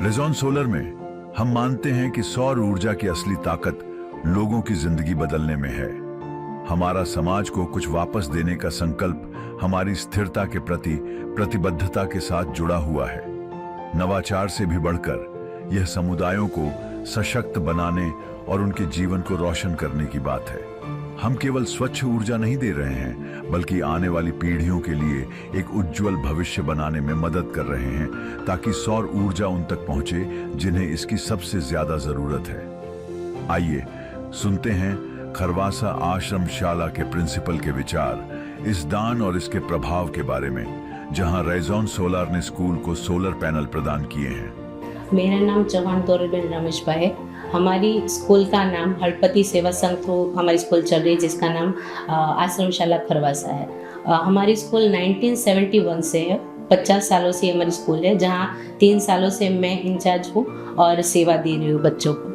रेजॉन solar में हम मानते हैं कि सौर ऊर्जा की असली ताकत लोगों की जिंदगी बदलने में है। हमारा समाज को कुछ वापस देने का संकल्प हमारी स्थिरता के प्रति प्रतिबद्धता के साथ जुड़ा हुआ है। नवाचार से भी बढ़कर यह समुदायों को सशक्त बनाने और उनके जीवन को रोशन करने की बात है। हम केवल स्वच्छ ऊर्जा नहीं दे रहे हैं, बल्कि आने वाली पीढ़ियों के लिए एक उज्जवल भविष्य बनाने में मदद कर रहे हैं, ताकि सौर ऊर्जा उन तक पहुंचे जिन्हें इसकी सबसे ज्यादा जरूरत है। आइए सुनते हैं खरवासा आश्रमशाला के प्रिंसिपल के विचार इस दान और इसके प्रभाव के बारे में, जहां रेजॉन सोलर ने स्कूल को सोलर पैनल प्रदान किए हैं। मेरा नाम चौहान तोरलबेन रमेश भाई है। हमारी स्कूल का नाम हड़पति सेवा संघ थ्रू हमारी स्कूल चल रही है, जिसका नाम आश्रमशाला खरवासा है। हमारी स्कूल 1971 से है। 50 सालों से हमारी स्कूल है, जहाँ 3 सालों से मैं इंचार्ज हूँ और सेवा दे रही हूँ बच्चों को।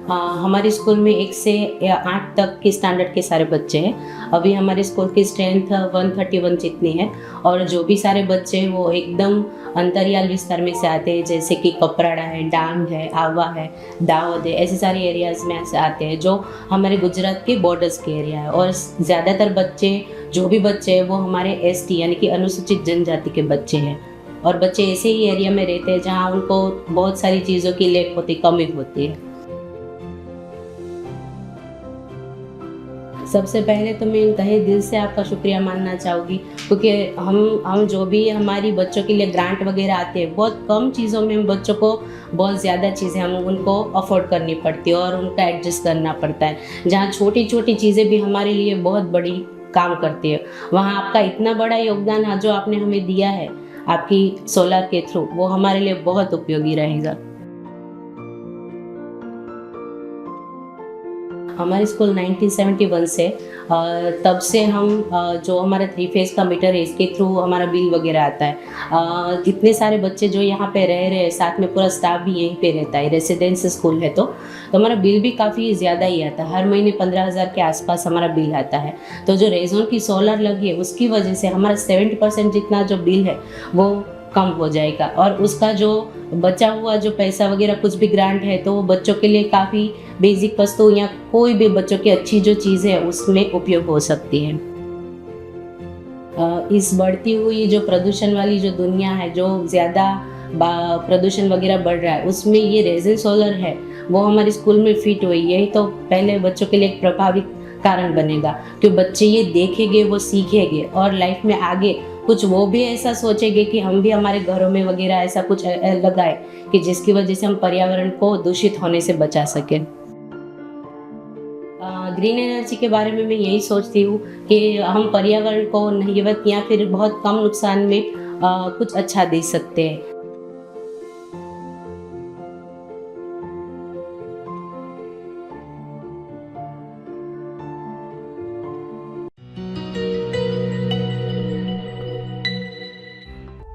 हमारे स्कूल में 1 से 8 तक की स्टैंडर्ड के सारे बच्चे हैं। अभी हमारे स्कूल की स्ट्रेंथ 131 जितनी है, और जो भी सारे बच्चे हैं वो एकदम अंतरियाल विस्तार में से आते हैं, जैसे कि कपराड़ा है, डांग है, आवा है, दावद है, ऐसे सारे एरियाज में से आते हैं जो हमारे गुजरात के बॉर्डर्स के एरिया है। और ज़्यादातर बच्चे जो भी बच्चे हैं वो हमारे ST यानी कि अनुसूचित जनजाति के बच्चे हैं। और बच्चे ऐसे ही एरिया में रहते हैं जहाँ उनको बहुत सारी चीज़ों की लेक होती, कमी होती है। सबसे पहले तो मैं तहे दिल से आपका शुक्रिया मानना चाहूँगी, क्योंकि हम जो भी हमारी बच्चों के लिए ग्रांट वगैरह आते हैं, बहुत कम चीज़ों में हम बच्चों को बहुत ज़्यादा चीज़ें हम उनको अफोर्ड करनी पड़ती है और उनका एडजस्ट करना पड़ता है। जहाँ छोटी छोटी चीज़ें भी हमारे लिए बहुत बड़ी काम करती है, वहाँ आपका इतना बड़ा योगदान है जो आपने हमें दिया है आपकी सोलर के थ्रू, वो हमारे लिए बहुत उपयोगी रहेगा। हमारे स्कूल 1971 से तब से हम जो हमारा 3 फेज़ का मीटर है, इसके थ्रू हमारा बिल वगैरह आता है। इतने सारे बच्चे जो यहाँ पे रह रहे हैं, साथ में पूरा स्टाफ भी यहीं पे रहता है, रेसिडेंस स्कूल है, तो हमारा बिल भी काफ़ी ज़्यादा ही आता है। हर महीने 15,000 के आसपास हमारा बिल आता है। तो जो रेजॉन की सोलर लगी है उसकी वजह से हमारा 70% जितना जो बिल है वो कम हो जाएगा, और उसका जो बचा हुआ जो पैसा वगैरह कुछ भी ग्रांट है तो वो बच्चों के लिए काफ़ी बेसिक वस्तु या कोई भी बच्चों की अच्छी जो चीज़ है उसमें उपयोग हो सकती है। इस बढ़ती हुई जो प्रदूषण वाली जो दुनिया है, जो ज़्यादा प्रदूषण वगैरह बढ़ रहा है, उसमें ये रेजॉन सोलर है वो हमारे स्कूल में फिट हुई है। तो पहले बच्चों के लिए एक प्रभावी कारण बनेगा कि बच्चे ये देखेंगे, वो सीखेंगे और लाइफ में आगे कुछ वो भी ऐसा सोचेंगे कि हम भी हमारे घरों में वगैरह ऐसा कुछ लगाए कि जिसकी वजह से हम पर्यावरण को दूषित होने से बचा सकें। ग्रीन एनर्जी के बारे में मैं यही सोचती हूँ कि हम पर्यावरण को नहीवत या फिर बहुत कम नुकसान में कुछ अच्छा दे सकते हैं।